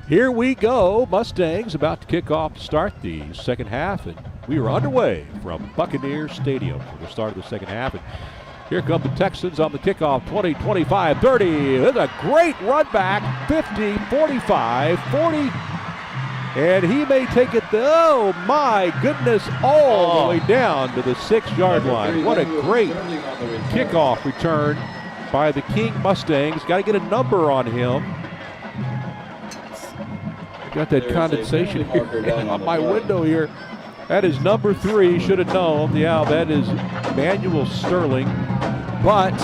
Here we go. Mustangs about to kick off to start the second half, and we are underway from Buccaneers Stadium for the start of the second half. And here come the Texans on the kickoff, 20, 25, 30. It's a great run back, 50, 45, 40. And he may take it, oh my goodness, all the way down to the 6-yard line. What a great kickoff return by the King Mustangs. Got to get a number on him. Got that condensation here on my window here. That is number 3. Should have known. Yeah, that is Manuel Sterling. But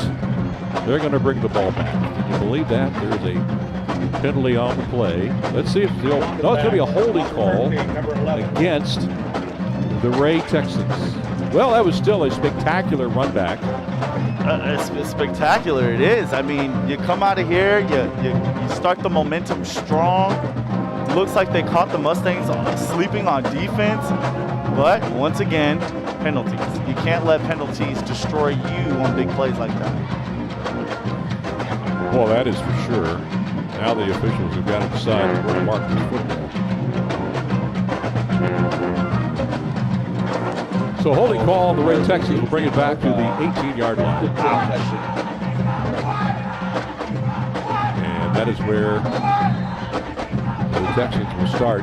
they're going to bring the ball back. Can you believe that? There's a penalty on the play. Let's see if it's going to be a holding call against the Ray Texans. Well, that was still a spectacular run back. It's spectacular. It is. I mean, you come out of here, you start the momentum strong. Looks like they caught the Mustangs sleeping on defense, but once again, penalties. You can't let penalties destroy you on big plays like that. Well, that is for sure. Now the officials have got to decide where to mark this football. So holding call, the Ray Texans will bring it back to the 18-yard line. And that is where the Texans will start.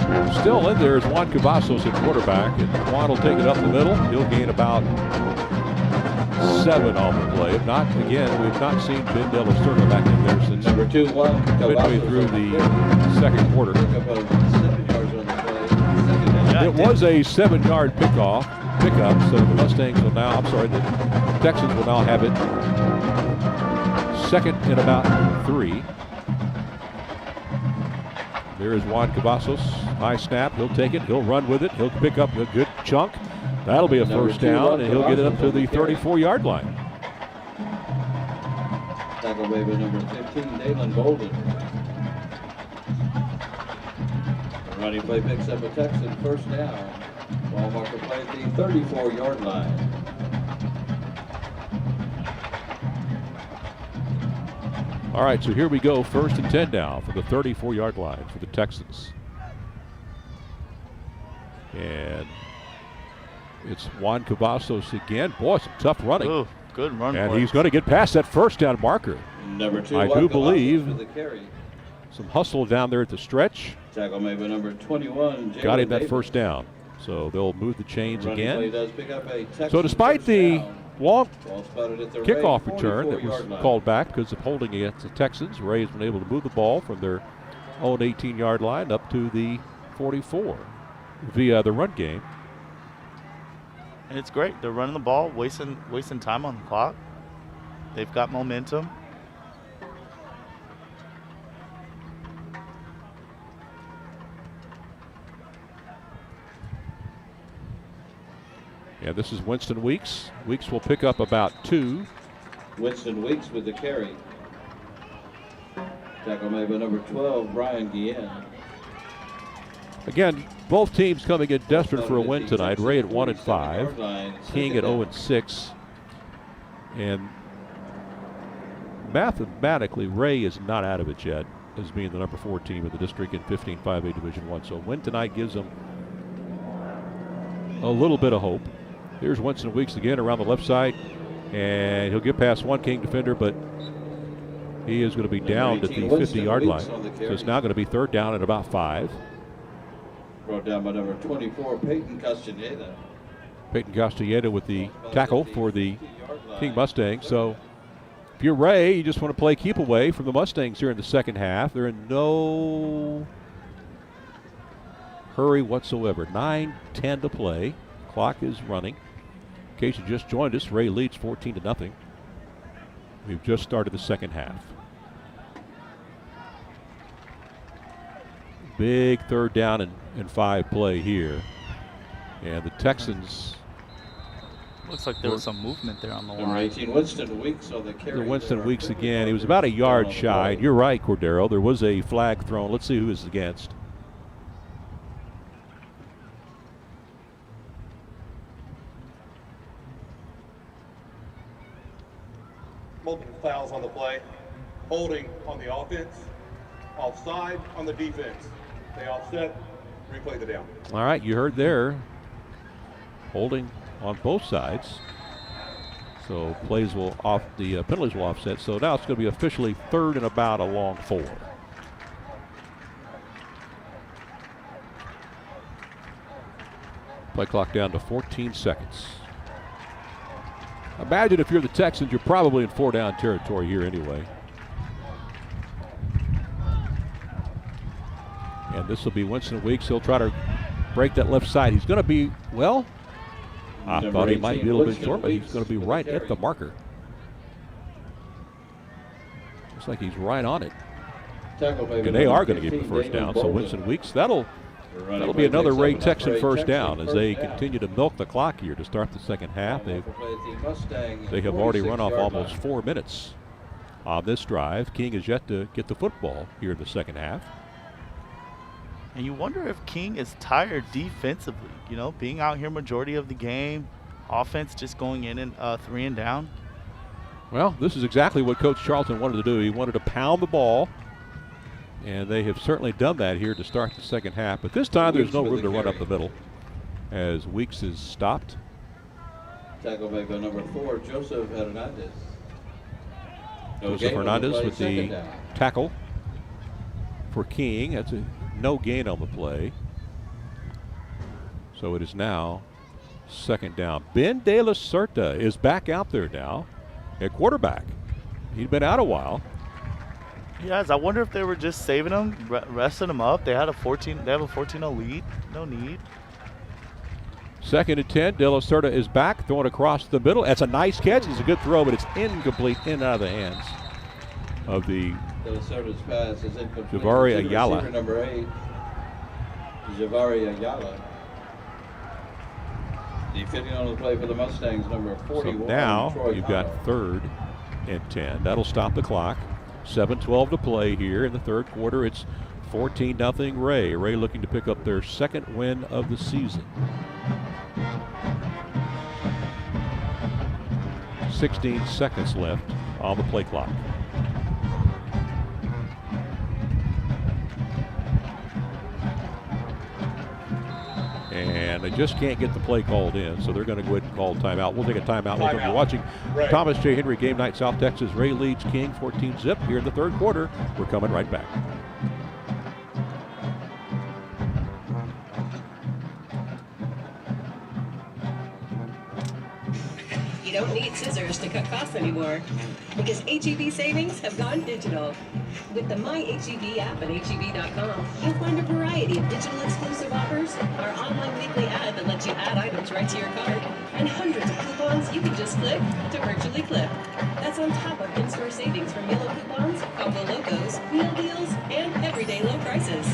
And still in there is Juan Cavazos at quarterback. And Juan will take it up the middle. He'll gain about 7 on the play. If not, again, we've not seen Ben Della Sterling back in there since midway through the second quarter. It was a 7-yard pickup, so the Mustangs will now, the Texans will now have it second and about 3. There is Juan Cavazos. High snap. He'll take it. He'll run with it. He'll pick up a good chunk. That'll be a first down, and he'll get it up to the 34-yard line. Tackle made by number 15, Dalen Bolden. The running play picks up a Texan first down. Ball marker play at the 34-yard line. All right, so here we go. First and 10 now for the 34-yard line for the Texans. And it's Juan Cavazos again. Boy, some tough running. Ooh, good run. And he's going to get past that first down marker. Number 2, I do believe some hustle down there at the stretch. Tackle made by number 21. Got him that first down. So they'll move the chains again. So despite the long kickoff return that was called back because of holding against the Texans, Ray has been able to move the ball from their own 18-yard line up to the 44 via the run game. And it's great. They're running the ball, wasting time on the clock. They've got momentum. Yeah, this is Winston Weeks. Weeks will pick up about 2. Winston Weeks with the carry. Tackle made by number 12, Brian Guillen. Again, both teams coming in desperate for a win tonight. Ray at 1-5, King at 0-6. And mathematically, Ray is not out of it yet as being the number 4 team in the district in 15-5A Division I. So a win tonight gives them a little bit of hope. Here's Winston Weeks again around the left side, and he'll get past one King defender, but he is going to be down at the 50-yard line. So it's now going to be third down at about 5. Brought down by number 24, Peyton Castaneda. Peyton Castaneda with the tackle for the King Mustangs. So if you're Ray, you just want to play keep away from the Mustangs here in the second half. They're in no hurry whatsoever. 9:10 to play. Clock is running. In case you just joined us, Ray leads 14-0. We've just started the second half. Big third down and 5 play here. And the Texans. Looks like there was some movement there on the Number line. 18, Winston Weeks on the carry. Winston Weeks again. He was about a yard shy. And you're right, Cordero. There was a flag thrown. Let's see who is against. multiple fouls on the play, holding on the offense, offside on the defense. They offset, replay the down. All right, you heard there. Holding on both sides. So plays will off, the penalties will offset. So now it's going to be officially 3rd and about along 4. Play clock down to 14 seconds. Imagine if you're the Texans, you're probably in 4-down territory here anyway. And this will be Winston Weeks. He'll try to break that left side. He's going to be, well, I thought he might be a little bit short, but he's going to be right at the marker. Looks like he's right on it. And they are going to give the first down. So Winston Weeks, that'll be another Ray Texan first down as they continue to milk the clock here to start the second half. They have already run off almost 4 minutes on this drive. King is yet to get the football here in the second half. And you wonder if King is tired defensively, you know, being out here majority of the game, offense just going in and 3 and down. Well, this is exactly what Coach Charlton wanted to do. He wanted to pound the ball, and they have certainly done that here to start the second half. But this time there's no room to run up the middle as Weeks is stopped. Tackle by number 4, Joseph Hernandez. Joseph Hernandez with the tackle for King. That's a no gain on the play. So it is now 2nd down. Ben De La Certa is back out there now at quarterback. He'd been out a while. Yes, I wonder if they were just saving him, resting him up. They have a 14-0 lead. No need. 2nd and 10. De La Certa is back, throwing across the middle. That's a nice catch. It's a good throw, but it's incomplete, in and out of the hands of the De La Certa's pass is incomplete. Javari Ayala. Receiver number 8, Javari Ayala. The fitting on the play for the Mustangs, number 41. So now Troy you've got 3rd and 10. That'll stop the clock. 7:12 to play here in the third quarter. It's 14-0 Ray. Ray looking to pick up their 2nd win of the season. 16 seconds left on the play clock. And they just can't get the play called in, so they're going to go ahead and call timeout. We'll take a timeout. Welcome. You're watching Thomas J. Henry Game Night South Texas. Ray leads King 14-0 here in the third quarter. We're coming right back. You don't need scissors to cut costs anymore because HEB savings have gone digital. With the My HEB app at HEB.com, you'll find a variety of digital exclusive offers, our online weekly ad that lets you add items right to your cart, and hundreds of coupons you can just click to virtually clip. That's on top of in-store savings from yellow coupons, combo logos, meal deals, and everyday low prices.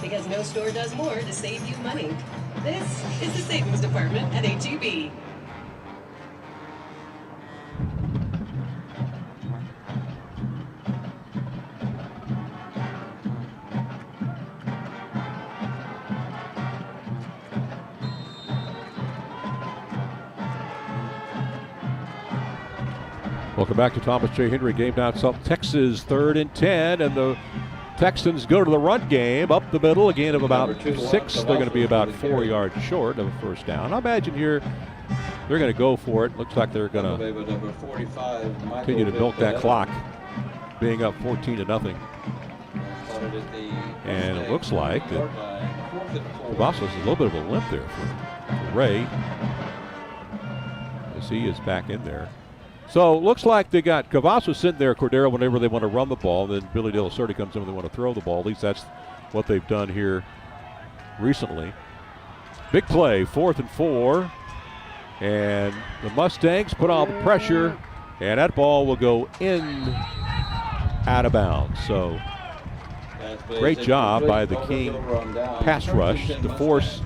Because no store does more to save you money. This is the savings department at HEB. Welcome back to Thomas J. Henry Game Night South Texas. 3rd and 10, and the Texans go to the run game up the middle, a gain of about 6. They're going to be about 4 yards short of a first down. I imagine here they're going to go for it. Looks like they're going to continue to milk that clock, being up 14-0. And it looks like that Cavazos is a little bit of a limp there for Ray, as he is back in there. So it looks like they got Cavazos sitting there, Cordero, whenever they want to run the ball. Then Billy De La Certa comes in when they want to throw the ball. At least that's what they've done here recently. Big play, 4th and 4. And the Mustangs put on the pressure, and that ball will go in, out of bounds. So great job by the King pass rush to force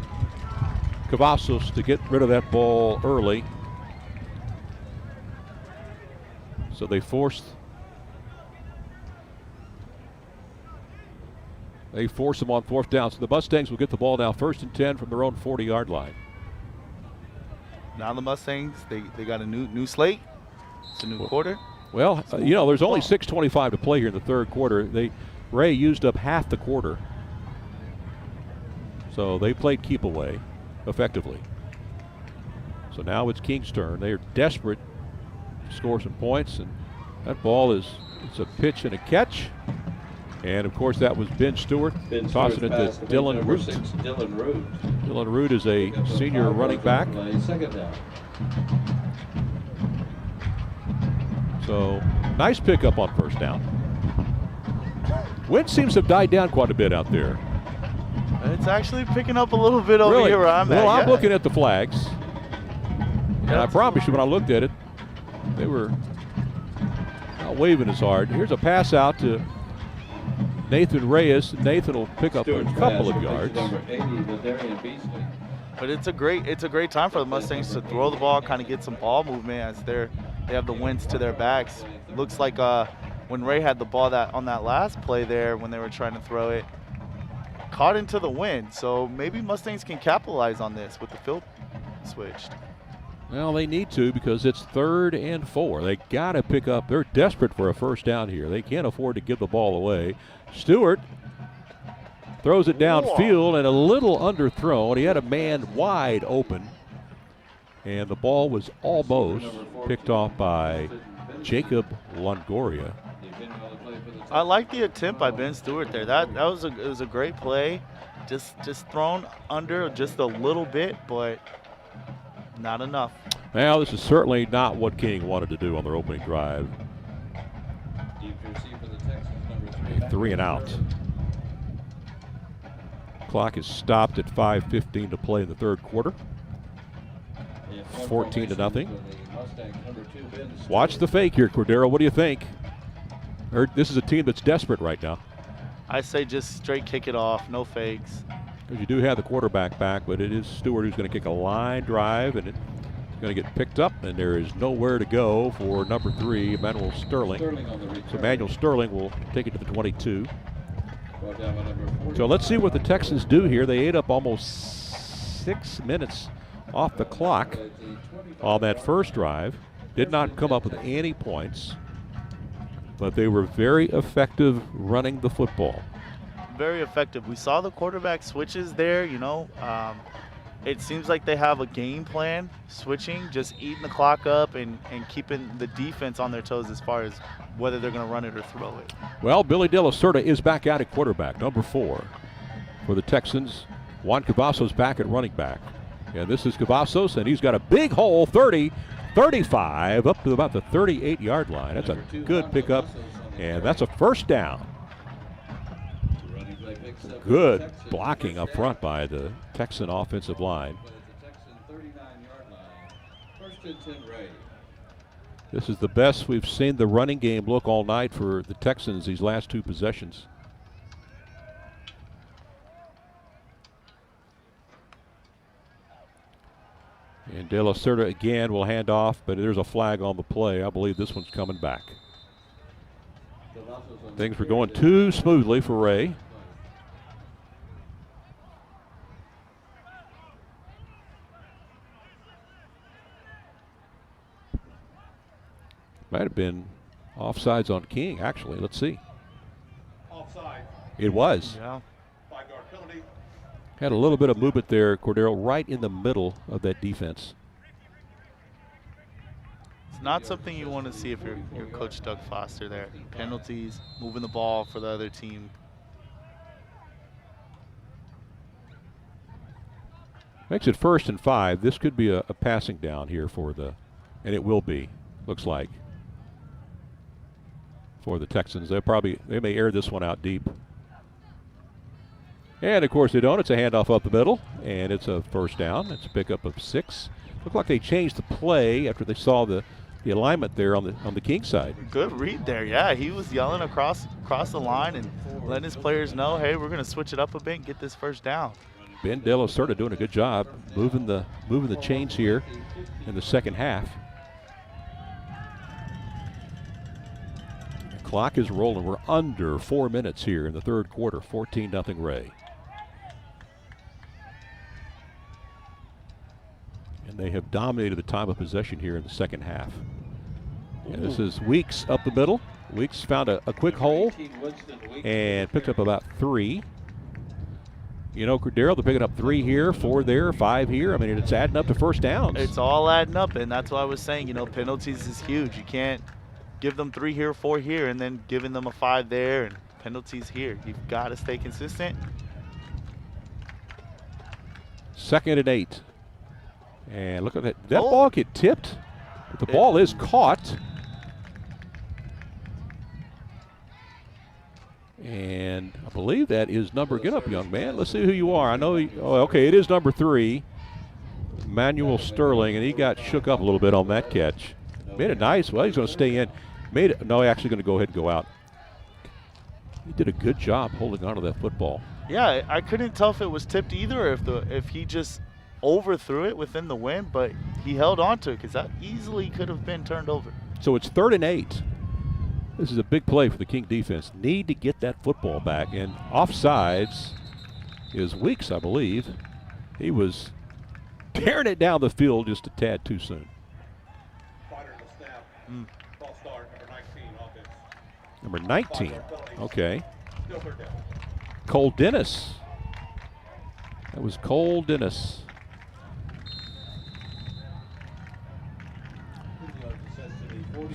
Cavazos to get rid of that ball early. So they force them on 4th down. So the Mustangs will get the ball now 1st and 10 from their own 40-yard line. Now the Mustangs, they got a new slate. It's a new quarter. Well, there's only 6:25 to play here in the third quarter. Ray used up half the quarter. So they played keep away effectively. So now it's King's turn. They are desperate to score some points, and that ball it's a pitch and a catch. And of course that was Ben Stewart tossing it to Dylan Root. Dylan Root is a senior running back. Second down. So nice pickup on first down. Wind seems to have died down quite a bit out there. It's actually picking up a little bit over here where I'm at. Well, I'm looking at the flags. And I promise you, when I looked at it, they were not waving as hard. Here's a pass out to Nathan Reyes. Nathan will pick up a couple of yards. Number 80, Ladarian Beasley. But it's a great time for the Mustangs to throw the ball, kind of get some ball movement as they have the winds to their backs. Looks like when Ray had the ball on that last play there, when they were trying to throw it, caught into the wind. So maybe Mustangs can capitalize on this with the field switched. Well, they need to, because it's 3rd and 4. They got to pick up. They're desperate for a first down here. They can't afford to give the ball away. Stewart throws it downfield and a little underthrown. He had a man wide open, and the ball was almost picked off by Jacob Longoria. I like the attempt by Ben Stewart there. It was a great play. Just thrown under just a little bit, but not enough. Well, this is certainly not what King wanted to do on their opening drive. 3 and out. Clock is stopped at 5:15 to play in the third quarter. 14-0. Watch the fake here, Cordero. What do you think? This is a team that's desperate right now. I say just straight kick it off, no fakes. Because you do have the quarterback back, but it is Stewart who's going to kick a line drive, and it's going to get picked up, and there is nowhere to go for number 3, Emmanuel Sterling. So Emmanuel Sterling will take it to the 22. So let's see what the Texans do here. They ate up almost 6 minutes off the clock on that first drive. Did not come up with any points, but they were very effective running the football. Very effective. We saw the quarterback switches there, it seems like they have a game plan, switching, just eating the clock up and keeping the defense on their toes as far as whether they're going to run it or throw it. Well, Billy De La Cerda is back out at quarterback, number 4 for the Texans. Juan Cavazos back at running back. And this is Cavazos, and he's got a big hole, 30, 35, up to about the 38-yard line. That's a good pickup, and that's a first down. Good blocking up front by the Texan offensive line. This is the best we've seen the running game look all night for the Texans these last 2 possessions. And De La Cerda again will hand off, but there's a flag on the play. I believe this one's coming back. Things were going too smoothly for Ray. Might have been offsides on King, actually. Let's see. Offside. It was. Yeah. 5-yard penalty. Had a little bit of movement there, Cordero, right in the middle of that defense. It's not something you want to see if you're Coach Doug Foster there. Penalties, moving the ball for the other team. Makes it 1st and 5. This could be a passing down here and it will be, looks like, for the Texans. They may air this one out deep. And of course they don't. It's a handoff up the middle, and it's a first down. It's a pickup of 6. Looked like they changed the play after they saw the alignment there on the King side. Good read there. Yeah, he was yelling across the line and letting his players know, hey, we're going to switch it up a bit and get this first down. Ben De La Cerda doing a good job moving the chains here in the second half. The clock is rolling. We're under 4 minutes here in the third quarter. 14-0 Ray. And they have dominated the time of possession here in the second half. And this is Weeks up the middle. Weeks found a quick hole and picked up about 3. You know, Cordero, they're picking up 3 here, 4 there, 5 here. I mean, it's adding up to first downs. It's all adding up, and that's why I was saying, you know, penalties is huge. You can't give them 3 here, 4 here, and then giving them a 5 there and penalties here. You've got to stay consistent. 2nd and 8. And look at that. Did that ball get tipped? But the ball is caught. And I believe that is number, get up, young man. Let's see who you are. I know, okay, it is number 3, Manuel Sterling, and he got shook up a little bit on that catch. Made it nice. Well, he's going to stay in. Made it, no, actually going to go ahead and go out. He did a good job holding on to that football. Yeah, I couldn't tell if it was tipped either, or if he just overthrew it within the wind, but he held on to it because that easily could have been turned over. So it's 3rd and 8. This is a big play for the King defense. Need to get that football back. And offsides is Weeks, I believe. He was tearing it down the field just a tad too soon. Fighter to snap. False start, number 19, offense. Number 19. Okay. Still 3rd down. Cole Dennis. That was Cole Dennis.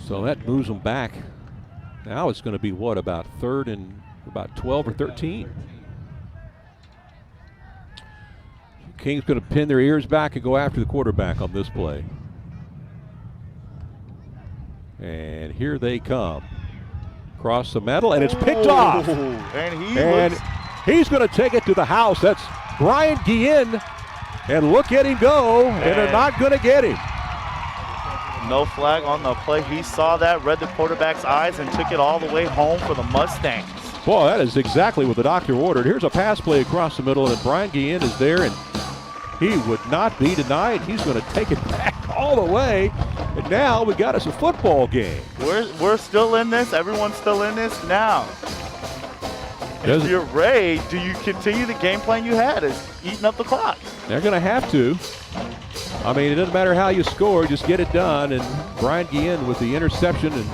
So that moves them back. Now it's going to be what, about 3rd and about 12 or 13. King's going to pin their ears back and go after the quarterback on this play. And here they come. Across the middle, and it's picked off. And he's going to take it to the house. That's Brian Guillen. And look at him go, and they're not going to get him. No flag on the play. He saw that, read the quarterback's eyes, and took it all the way home for the Mustangs. Boy, that is exactly what the doctor ordered. Here's a pass play across the middle, and Brian Guillen is there, and he would not be denied. He's going to take it back all the way, and now we got us a football game. We're still in this. Everyone's still in this now. If you're Ray, do you continue the game plan you had, is eating up the clock? They're going to have to. I mean, it doesn't matter how you score, just get it done. And Brian Guillen with the interception and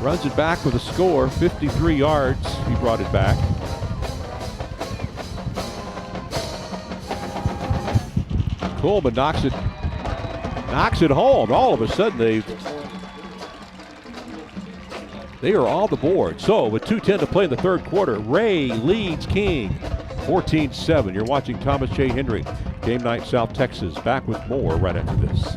runs it back with a score, 53 yards. He brought it back. Coleman knocks it home. All of a sudden, they are on the board. So with 2:10 to play in the 3rd quarter, Ray leads King 14-7. You're watching Thomas J. Henry, Game Night South Texas. Back with more right after this.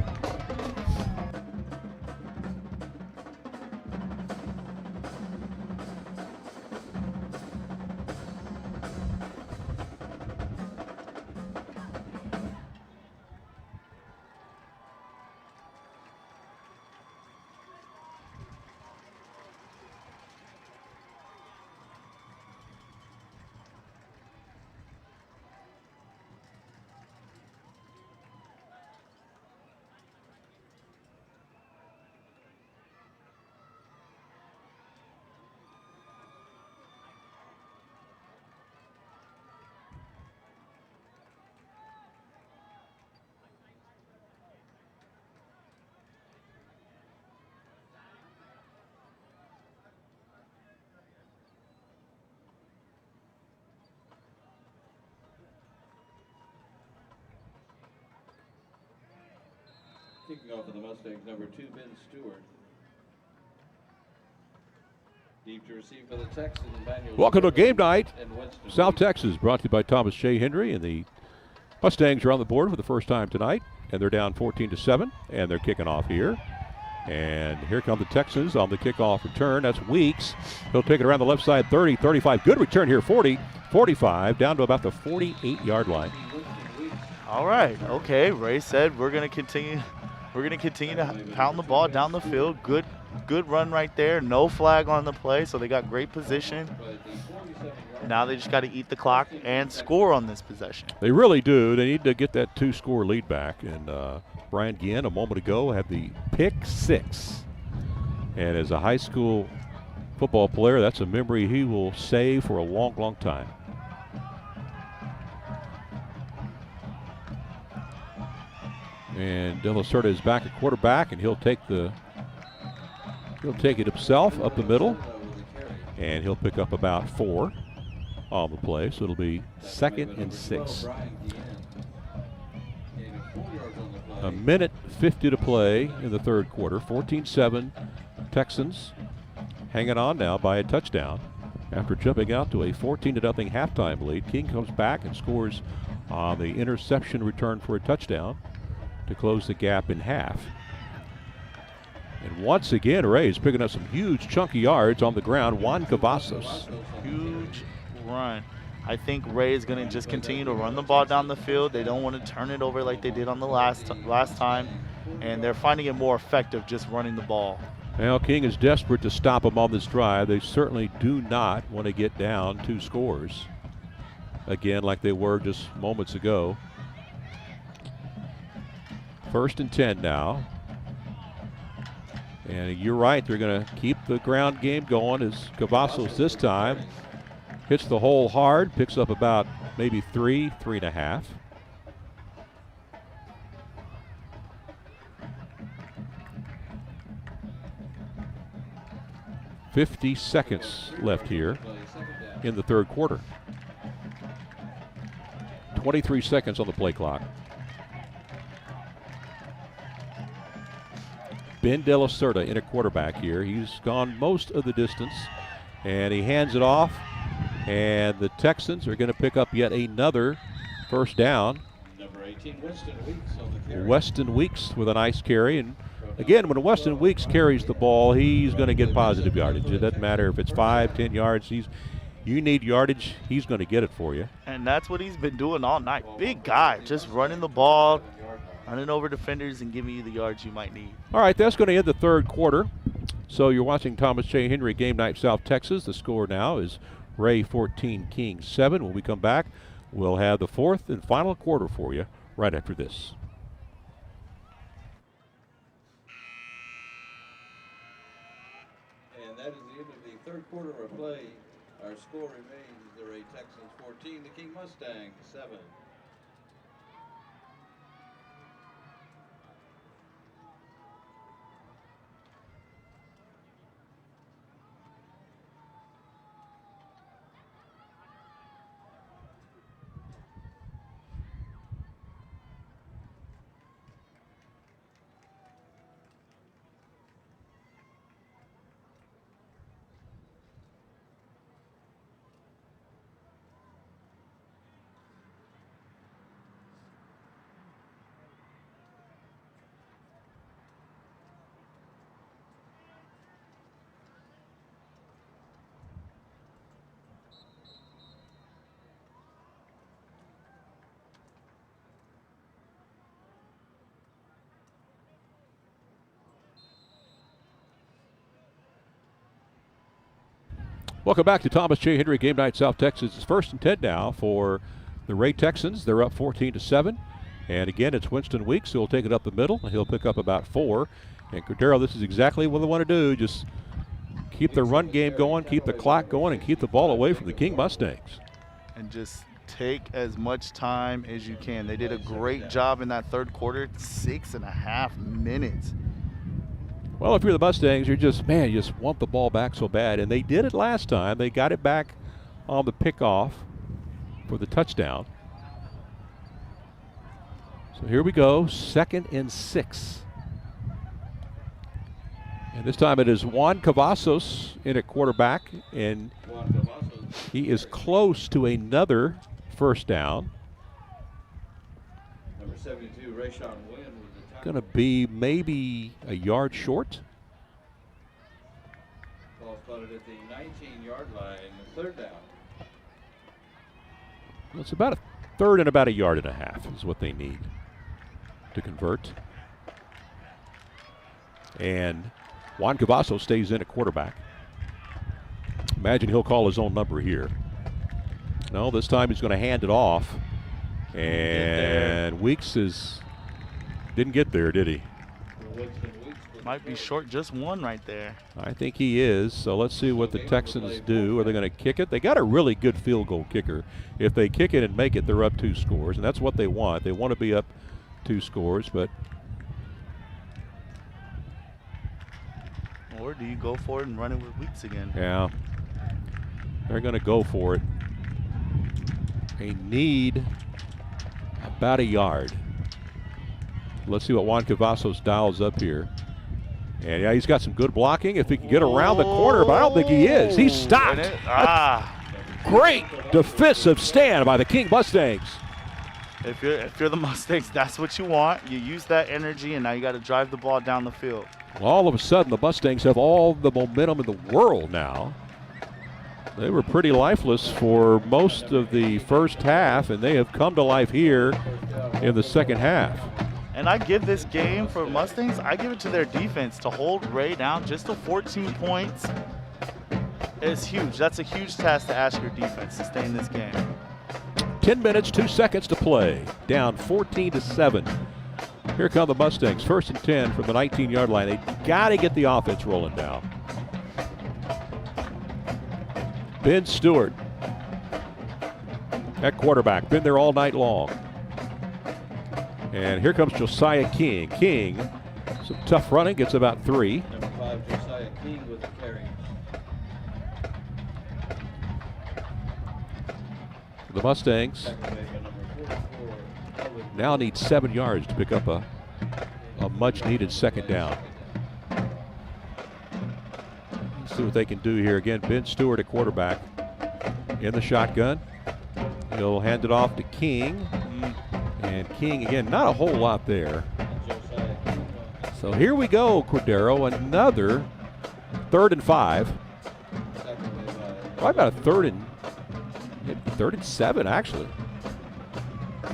Kicking off for the Mustangs, number 2, Ben Stewart. Deep to receive for the Texans, Manuel. Welcome to Game Night South Texas, brought to you by Thomas J. Henry. And the Mustangs are on the board for the first time tonight, and they're down 14-7, and they're kicking off here. And here come the Texans on the kickoff return. That's Weeks. He'll take it around the left side, 30, 35. Good return here, 40, 45, down to about the 48-yard line. All right, okay. Ray said we're going to continue to pound the ball down the field. Good run right there. No flag on the play, so they got great position. Now they just got to eat the clock and score on this possession. They really do. They need to get that 2-score lead back. And Brian Guillen, a moment ago, had the pick 6. And as a high school football player, that's a memory he will save for a long, long time. And De La Cerda is back at quarterback, and he'll take the He'll take it himself up the middle, and he'll pick up about 4 on the play, so it'll be 2nd and 6. A minute 50 to play in the third quarter. 14-7 Texans hanging on now by a touchdown after jumping out to a 14-0 halftime lead. King comes back and scores on the interception return for a touchdown to close the gap in half. And once again, Ray's picking up some huge chunky yards on the ground. Juan Cavazos. Huge run. I think Ray is going to just continue to run the ball down the field. They don't want to turn it over like they did on the last time, and they're finding it more effective just running the ball. Well, King is desperate to stop them on this drive. They certainly do not want to get down 2 scores again like they were just moments ago. 1st and 10 now. And you're right, they're going to keep the ground game going as Cavazos this time hits the hole hard, picks up about maybe 3.5. $50 seconds left here in the third quarter. 23 seconds on the play clock. Ben De La Cerda in a quarterback here. He's gone most of the distance, and he hands it off, and the Texans are going to pick up yet another first down. Number 18, Weston Weeks on the carry. Weston Weeks with a nice carry, and again, when Weston Weeks carries the ball, he's going to get positive yardage. It doesn't matter if it's 5, 10 yards. You need yardage, he's going to get it for you. And that's what he's been doing all night. Big guy, just running the ball, running over defenders and giving you the yards you might need. All right, that's going to end the third quarter. So you're watching Thomas J. Henry Game Night South Texas. The score now is Ray 14, King 7. When we come back, we'll have the fourth and final quarter for you right after this. And that is the end of the third quarter of play. Our score remains the Ray Texans 14, the King Mustangs 7. Welcome back to Thomas J. Henry Game Night South Texas. It's 1st and 10 now for the Ray Texans. They're up 14-7. And again, it's Winston Weeks who will take it up the middle, and he'll pick up about 4. And Cordero, this is exactly what they want to do. Just keep the run game going, keep the clock going, and keep the ball away from the King Mustangs. And just take as much time as you can. They did a great job in that third quarter, 6.5 minutes. Well, if you're the Mustangs, you just want the ball back so bad. And they did it last time. They got it back on the pickoff for the touchdown. So here we go, 2nd and 6. And this time it is Juan Cavazos in at quarterback, and he is close to another first down. Number 72, Rayshawn Wynn. Going to be maybe a yard short. Ball spotted at the 19-yard line, third down. Well, it's about a third and about a yard and a half is what they need to convert. And Juan Cavazos stays in at quarterback. Imagine he'll call his own number here. No, this time he's going to hand it off. And Weeks didn't get there, did he? Might be short just one right there. I think he is. So let's see what the Texans do. Are they going to kick it? They got a really good field goal kicker. If they kick it and make it, they're up 2 scores, and that's what they want. They want to be up 2 scores, but Or do you go for it and run it with Weeks again? Yeah. They're going to go for it. They need about a yard. Let's see what Juan Cavazos dials up here. And yeah, he's got some good blocking if he can get around the corner, but I don't think he is. He's stopped. Great defensive stand by the King Mustangs. If you're the Mustangs, that's what you want. You use that energy, and now you got to drive the ball down the field. Well, all of a sudden, the Mustangs have all the momentum in the world now. They were pretty lifeless for most of the first half, and they have come to life here in the second half. And I give this game for Mustangs, I give it to their defense to hold Ray down just to 14 points. It's huge. That's a huge task to ask your defense to stay in this game. 10 minutes, 2 seconds to play. Down 14-7. Here come the Mustangs. 1st and 10 from the 19-yard line. They got to get the offense rolling now. Ben Stewart at quarterback. Been there all night long. And here comes Josiah King. King, some tough running, gets about 3. Number 5, Josiah King with the carry. The Mustangs now need 7 yards to pick up a much-needed second down. Let's see what they can do here. Again, Ben Stewart at quarterback in the shotgun. He'll hand it off to King. And King, again, not a whole lot there. So here we go, Cordero. Another 3rd and 5. Probably about a 3rd and 7, actually.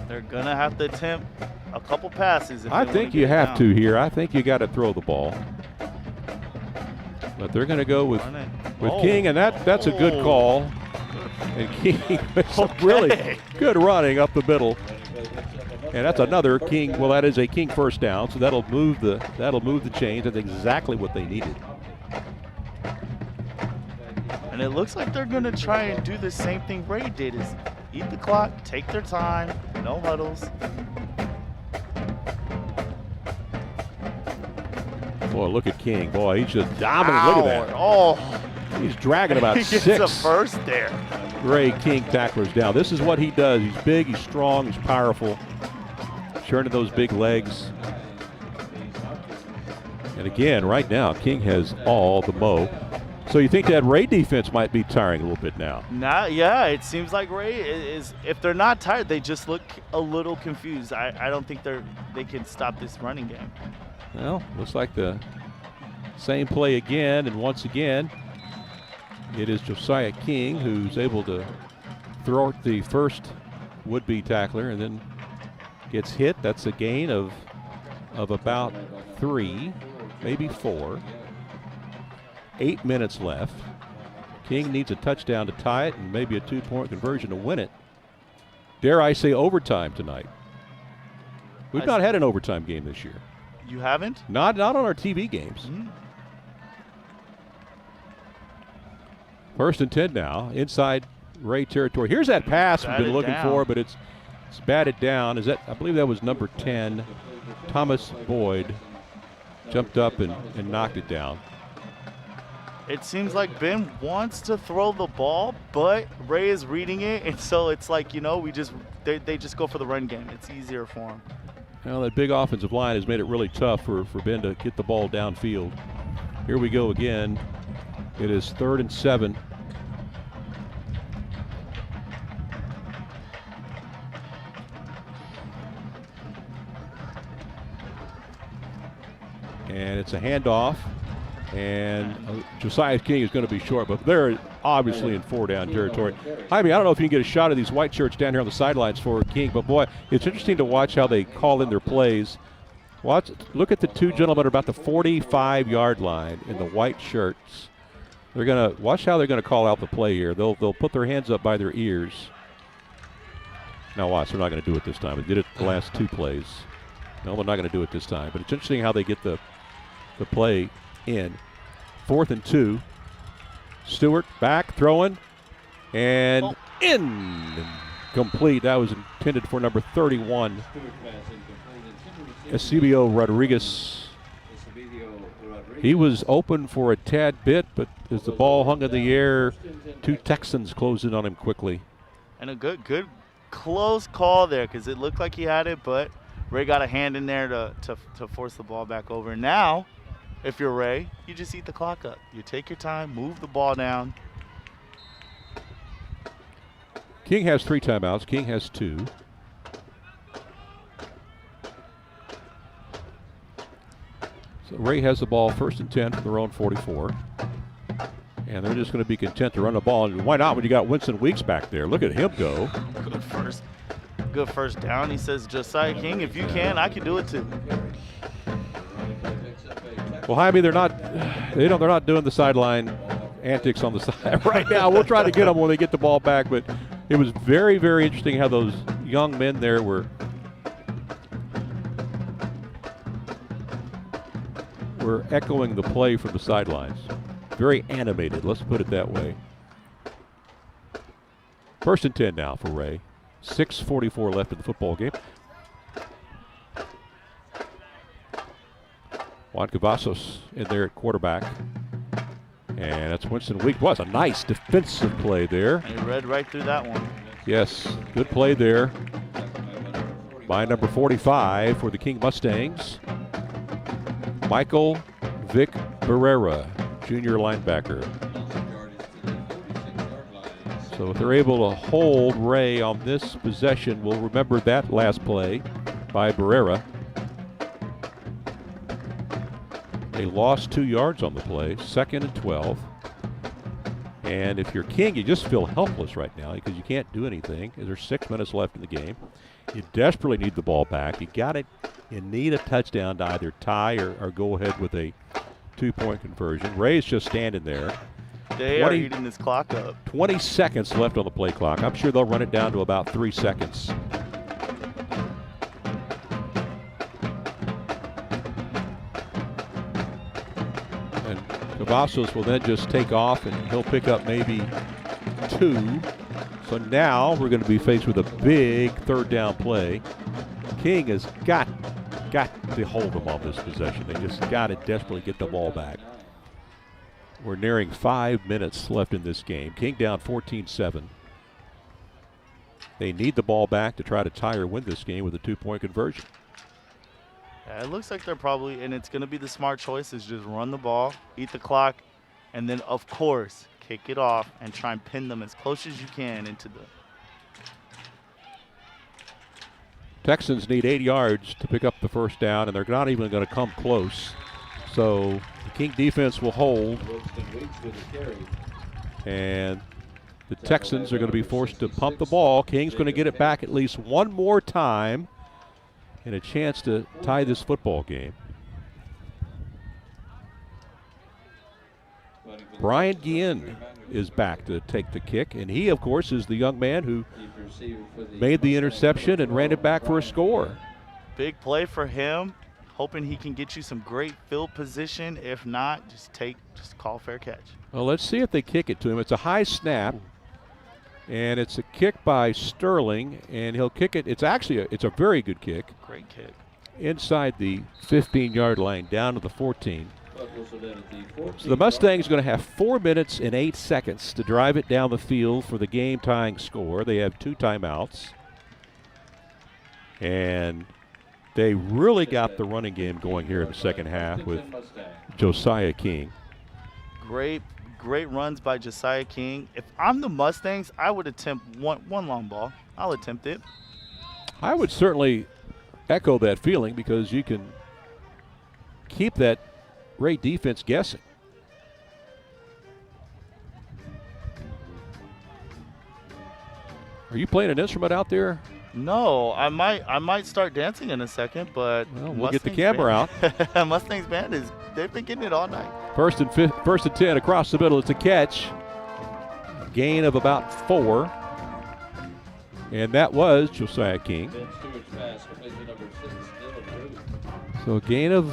They're going to have to attempt a couple passes. I think you have to here. I think you got to throw the ball. But they're going to go with King, and that's a good call. And King with some really good running up the middle. And that's another King. Well, that is a King first down, so that'll move the chains. That's exactly what they needed. And it looks like they're going to try and do the same thing Ray did, is eat the clock, take their time, no huddles. Boy, look at King. Boy, he's just dominant. Look at that. Oh, he's dragging about he 6. gets a first there. Great King tacklers down. This is what he does. He's big, he's strong, he's powerful. Churning those big legs. And again, right now, King has all the mo. So you think that Ray defense might be tiring a little bit now? Yeah, it seems like Ray is, if they're not tired, they just look a little confused. I don't think they can stop this running game. Well, looks like the same play again, and once again, it is Josiah King who's able to throw at the first would-be tackler and then gets hit. That's a gain of about 3, maybe 4. 8 minutes left. King needs a touchdown to tie it and maybe a 2-point conversion to win it. Dare I say overtime tonight? We've not had an overtime game this year. You haven't? Not on our TV games. Mm-hmm. 1st and 10 now, inside Ray territory. Here's that pass we've been looking for, but it's batted down. I believe that was number 10, Thomas Boyd, jumped up and knocked it down. It seems like Ben wants to throw the ball, but Ray is reading it, and so it's like, they just go for the run game. It's easier for them. Well, that big offensive line has made it really tough for Ben to get the ball downfield. Here we go again. It is 3rd and 7. And it's a handoff. And Josiah King is going to be short, but they're obviously in 4-down territory. I don't know if you can get a shot of these white shirts down here on the sidelines for King, but boy, it's interesting to watch how they call in their plays. Look at the 2 gentlemen about the 45-yard line in the white shirts. They're going to watch how they're going to call out the play here. They'll put their hands up by their ears. Now watch, they're not going to do it this time. They did it the last 2 plays. No, they're not going to do it this time. But it's interesting how they get the play in. 4th and 2. Stewart back, throwing, and in. Complete. That was intended for number 31. Eusebio Rodriguez. He was open for a tad bit, but as the ball hung in the air, 2 Texans closed in on him quickly. And a good close call there because it looked like he had it, but Ray got a hand in there to force the ball back over. Now, if you're Ray, you just eat the clock up. You take your time, move the ball down. King has 3 timeouts. King has 2. So Ray has the ball 1st and 10 from their own 44. And they're just going to be content to run the ball. And why not when you got Winston Weeks back there? Look at him go. Good first down. He says, Josiah King, if you can, I can do it too. Well, Jaime, they're not doing the sideline antics on the side right now. We'll try to get them when they get the ball back, but it was very, very interesting how those young men there were echoing the play from the sidelines. Very animated, let's put it that way. 1st and 10 now for Ray. 6:44 left in the football game. Juan Cavazos in there at quarterback. And that's Winston Weeks. Was a nice defensive play there. He read right through that one. Yes, good play there by number 45 for the King Mustangs. Michael Vic Barrera, junior linebacker. So if they're able to hold Ray on this possession, we'll remember that last play by Barrera. They lost 2 yards on the play, 2nd and 12. And if you're King, you just feel helpless right now because you can't do anything. There's 6 minutes left in the game. You desperately need the ball back. You need a touchdown to either tie or go ahead with a 2-point conversion. Ray's just standing there. They are eating this clock up. 20 seconds left on the play clock. I'm sure they'll run it down to about 3 seconds. And Cavazos will then just take off, and he'll pick up maybe 2. So now we're going to be faced with a big 3rd down play. King has got to hold them on this possession. They just got to desperately get the ball back. We're nearing 5 minutes left in this game. King down 14-7. They need the ball back to try to tie or win this game with a 2-point conversion. Yeah, it looks like they're probably, and it's going to be the smart choice, is just run the ball, eat the clock, and then, of course, kick it off and try and pin them as close as you can into the... Texans need 8 yards to pick up the 1st down, and they're not even going to come close. So the King defense will hold, and the Texans are going to be forced to pump the ball. King's going to get it back at least one more time and a chance to tie this football game. Brian Guillen is back to take the kick, and he, of course, is the young man who made the interception and ran it back for a score. Big play for him, hoping he can get you some great field position. If not, just call fair catch. Well, let's see if they kick it to him. It's a high snap, and it's a kick by Sterling, and he'll kick it. It's a very good kick. Great kick. Inside the 15-yard line, down to the 14. So the Mustangs are going to have 4 minutes and 8 seconds to drive it down the field for the game-tying score. They have 2 timeouts. And they really got the running game going here in the second half with Josiah King. Great runs by Josiah King. If I'm the Mustangs, I would attempt one long ball. I'll attempt it. I would certainly echo that feeling because you can keep that Ray defense guessing. Are you playing an instrument out there? No, I might start dancing in a second, but well, we'll get the camera out. Mustangs band they've been getting it all night. First and 10 across the middle. It's a catch. Gain of about 4. And that was Josiah King. So a gain of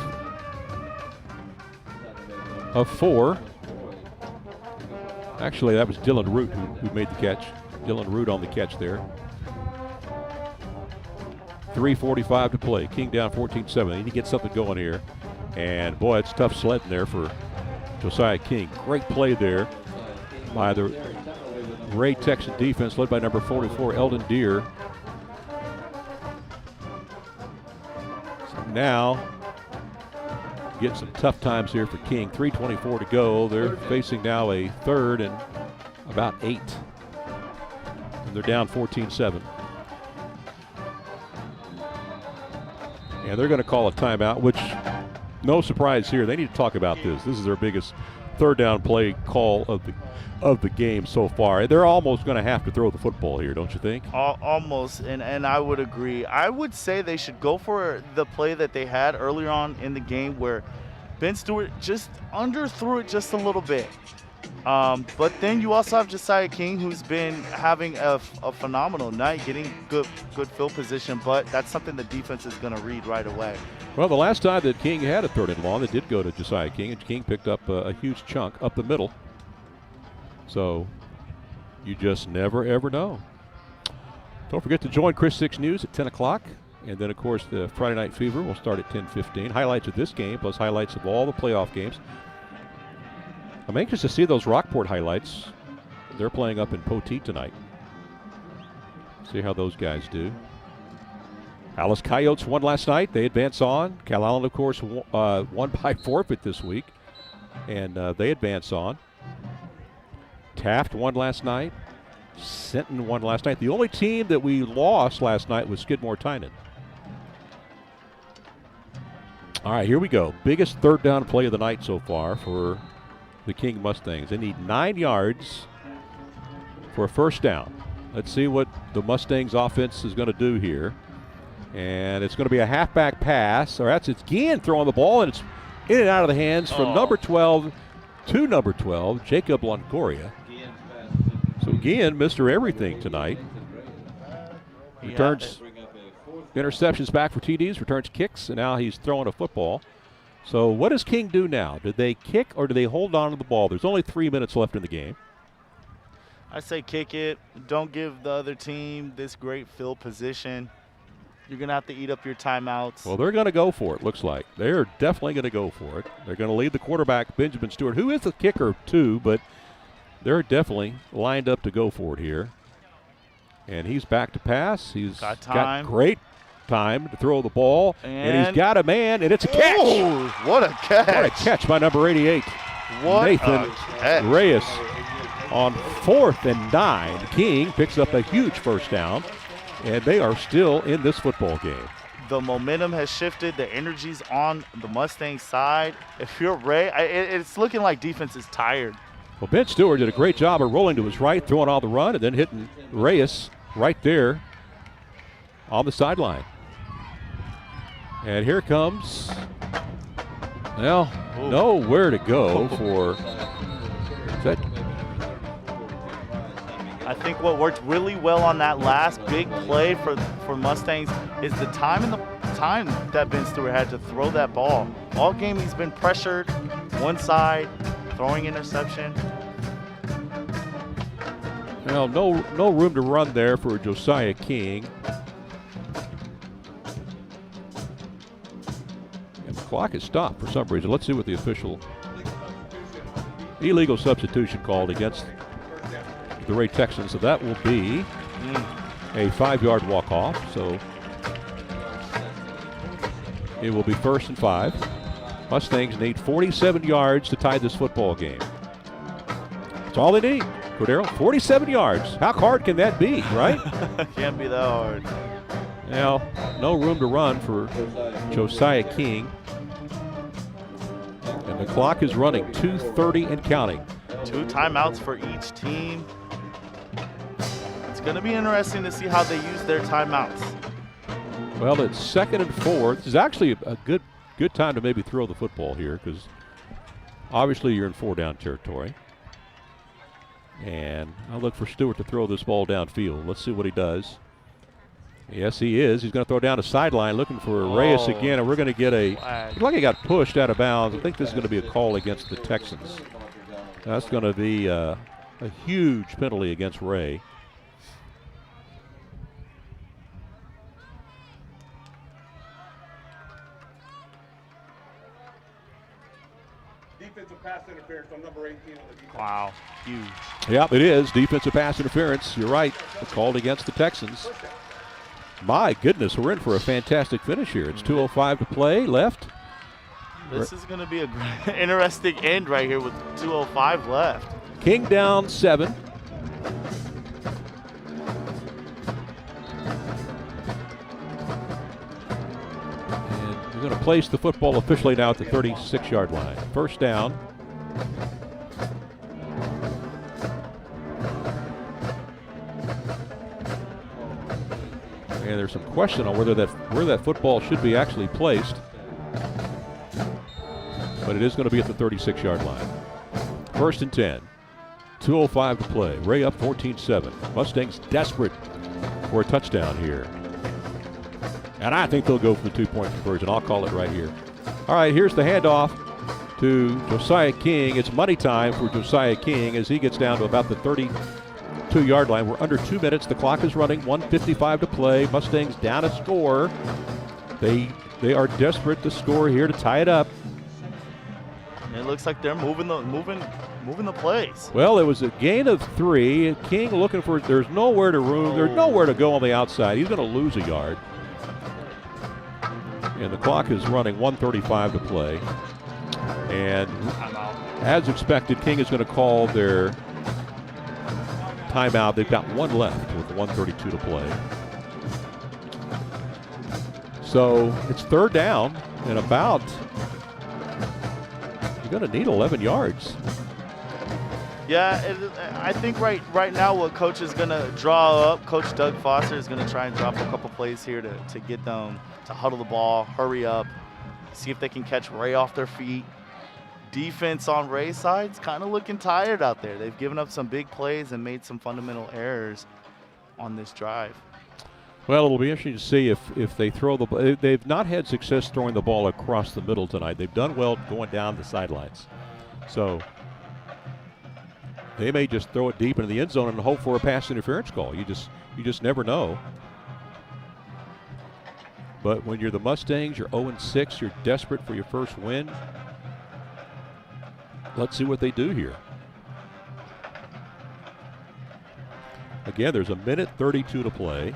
4. Actually, that was Dylan Root who made the catch. Dylan Root on the catch there. 3:45 to play. King down 14-7. They need to get something going here. And boy, it's tough sledding there for Josiah King. Great play there by the Ray Texan defense led by number 44, Eldon Deere. So now, get some tough times here for King. 3:24 to go. They're facing now a third and about 8. And they're down 14-7. And they're going to call a timeout, which, no surprise here. They need to talk about this. This is their biggest third down play call of the game so far. They're almost going to have to throw the football here, don't you think? Almost, and I would agree. I would say they should go for the play that they had earlier on in the game where Ben Stewart just underthrew it just a little bit. But then you also have Josiah King, who's been having a phenomenal night, getting good field position, but that's something the defense is going to read right away. Well, the last time that King had a third and long, it did go to Josiah King, and King picked up a huge chunk up the middle. So you just never, ever know. Don't forget to join Chris 6 News at 10 o'clock. And then, of course, the Friday Night Fever will start at 10:15. Highlights of this game plus highlights of all the playoff games. I'm anxious to see those Rockport highlights. They're playing up in Poteet tonight. See how those guys do. Alice Coyotes won last night. They advance on. Cal Allen, of course, won by forfeit this week. And they advance on. Taft won last night. Sinton won last night. The only team that we lost last night was Skidmore Tynan. All right, here we go. Biggest third down play of the night so far for the King Mustangs. They need 9 yards for a first down. Let's see what the Mustangs offense is going to do here. And it's going to be a halfback pass. Or it's Gian throwing the ball, and it's in and out of the hands from number 12 to number 12, Jacob Longoria. So Gian, Mr. Everything tonight. Returns interceptions back for TDs, returns kicks, and now he's throwing a football. So what does King do now? Do they kick or do they hold on to the ball? There's only 3 minutes left in the game. I say kick it. Don't give the other team this great field position. You're going to have to eat up your timeouts. Well, they're going to go for it, looks like. They're definitely going to go for it. They're going to lead the quarterback, Benjamin Stewart, who is the kicker too, but they're definitely lined up to go for it here. And he's back to pass. He's got great time to throw the ball. And he's got a man, and it's a catch. Oh, what a catch. What a catch by number 88. What Nathan a catch. Reyes on 4th and 9. King picks up a huge first down, and they are still in this football game. The momentum has shifted. The energy's on the Mustang side. If you're Ray, it's looking like defense is tired. Well, Ben Stewart did a great job of rolling to his right, throwing on the run, and then hitting Reyes right there on the sideline. And here comes, well, nowhere to go for, is that? I think what worked really well on that last big play for Mustangs is the time that Ben Stewart had to throw that ball. All game he's been pressured, one side, throwing interception. Well, no room to run there for Josiah King. And the clock is stopped for some reason. Let's see what the official illegal substitution called against the Ray Texans. So that will be a 5-yard walk-off. So it will be 1st and 5. Mustangs need 47 yards to tie this football game. That's all they need. Cordero, 47 yards. How hard can that be, right? Can't be that hard. Now, no room to run for Josiah King. And the clock is running, 2:30 and counting. 2 timeouts for each team. It's going to be interesting to see how they use their timeouts. Well, it's 2nd and 4. This is actually a good time to maybe throw the football here because obviously you're in 4-down territory. And I'll look for Stewart to throw this ball downfield. Let's see what he does. Yes, he is. He's going to throw down the sideline looking for Reyes again, and we're going to get looks like he got pushed out of bounds. I think this is going to be a call against the Texans. That's going to be a huge penalty against Ray. interference on number 18 on the defense. Wow, huge. Yeah, it is. Defensive pass interference. You're right. It's called against the Texans. My goodness, we're in for a fantastic finish here. It's 2:05 to play left. This is going to be a interesting end right here with 2:05 left. King down 7. And we're going to place the football officially now at the 36-yard line. First down. And there's some question on where that football should be actually placed. But it is going to be at the 36-yard line. First and 10. 2:05 to play. Ray up 14-7. Mustangs desperate for a touchdown here. And I think they'll go for the 2-point conversion. I'll call it right here. All right, here's the handoff to Josiah King. It's money time for Josiah King as he gets down to about the 32-yard line. We're under 2 minutes. The clock is running. 1:55 to play. Mustangs down a score. They are desperate to score here to tie it up. And it looks like they're moving the plays. Well, it was a gain of 3. King looking for, there's nowhere to room. There's nowhere to go on the outside. He's going to lose a yard. And the clock is running. 1:35 to play. And as expected, King is going to call their timeout. They've got one left with 1:32 to play. So it's third down and about, you're going to need 11 yards. Yeah, I think right now what Coach is going to draw up, Coach Doug Foster is going to try and drop a couple plays here to get them to huddle the ball, hurry up, see if they can catch Ray off their feet. Defense on Ray's side is kind of looking tired out there. They've given up some big plays and made some fundamental errors on this drive. Well, it'll be interesting to see if they throw the ball. They've not had success throwing the ball across the middle tonight. They've done well going down the sidelines. So they may just throw it deep into the end zone and hope for a pass interference call. You just never know. But when you're the Mustangs, you're 0-6, you're desperate for your first win. Let's see what they do here. Again, there's 1:32 to play.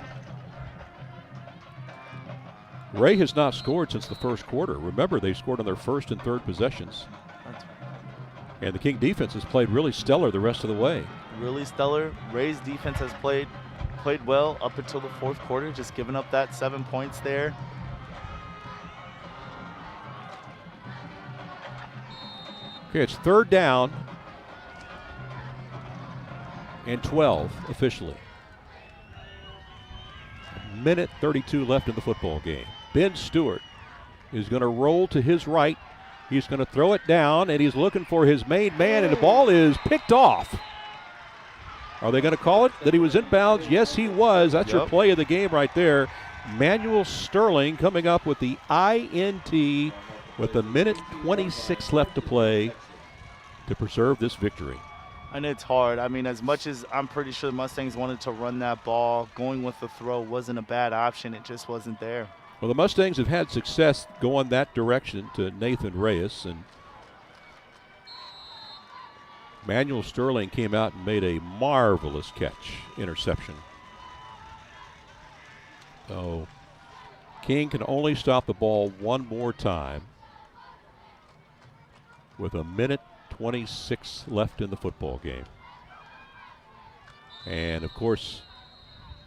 Ray has not scored since the first quarter. Remember, they scored on their first and third possessions. And the King defense has played really stellar the rest of the way. Really stellar. Ray's defense has played well up until the fourth quarter, just giving up that 7 points there. Okay, it's third down and 12 officially. 1:32 left in the football game. Ben Stewart is going to roll to his right. He's going to throw it down, and he's looking for his main man, and the ball is picked off. Are they going to call it that he was inbounds? Yes, he was. That's your play of the game right there. Manuel Sterling coming up with the INT with 1:26 left to play to preserve this victory. And it's hard. I mean, as much as I'm pretty sure the Mustangs wanted to run that ball, going with the throw wasn't a bad option. It just wasn't there. Well, the Mustangs have had success going that direction to Nathan Reyes, and Manuel Sterling came out and made a marvelous catch, interception. So King can only stop the ball one more time with 1:26 left in the football game. And of course,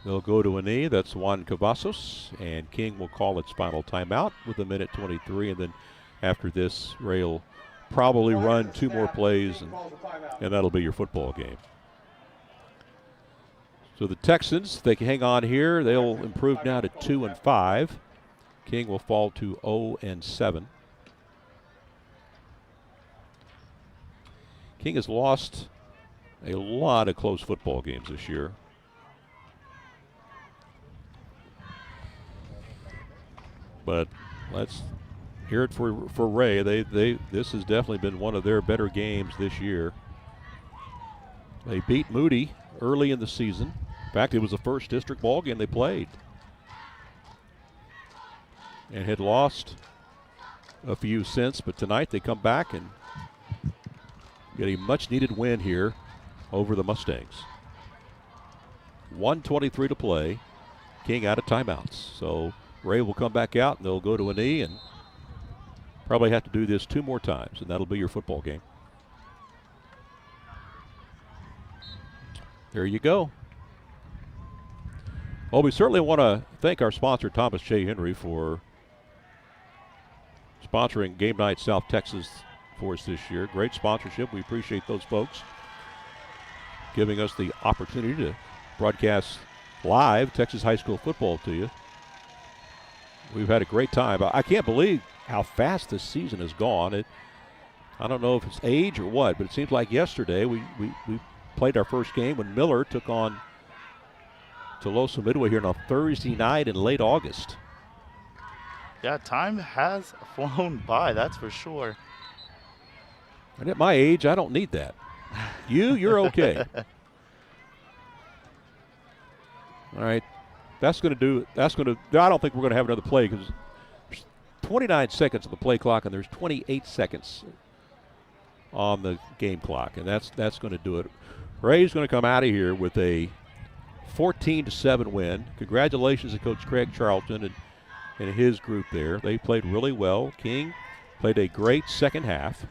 they'll go to a knee. That's Juan Cavazos, and King will call its final timeout with 1:23. And then after this, Ray will probably run 2 more plays, and that'll be your football game. So the Texans, they can hang on here. They'll improve now to 2-5. King will fall to 0-7. King has lost a lot of close football games this year. But let's hear it for Ray. This has definitely been one of their better games this year. They beat Moody early in the season. In fact, it was the first district ball game they played, and had lost a few since. But tonight they come back and get a much-needed win here over the Mustangs. 1:23 to play. King out of timeouts. So Ray will come back out, and they'll go to a knee and probably have to do this 2 more times, and that'll be your football game. There you go. Well, we certainly want to thank our sponsor, Thomas J. Henry, for sponsoring Game Night South Texas for us this year. Great sponsorship. We appreciate those folks giving us the opportunity to broadcast live Texas high school football to you. We've had a great time. I can't believe how fast this season has gone. I don't know if it's age or what, but it seems like yesterday we played our first game when Miller took on Tolosa Midway here on a Thursday night in late August. Yeah, time has flown by, that's for sure. And at my age, I don't need that. You're okay. All right. I don't think we're going to have another play because there's 29 seconds on the play clock and there's 28 seconds on the game clock, and that's going to do it. Ray's going to come out of here with a 14-7 win. Congratulations to Coach Craig Charlton and his group there. They played really well. King played a great second half.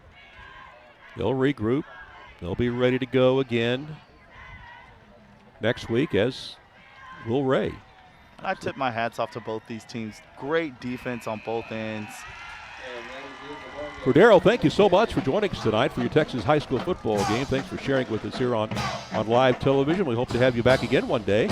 They'll regroup. They'll be ready to go again next week, as will Ray. I tip my hats off to both these teams. Great defense on both ends. Cordero, thank you so much for joining us tonight for your Texas high school football game. Thanks for sharing with us here on live television. We hope to have you back again one day.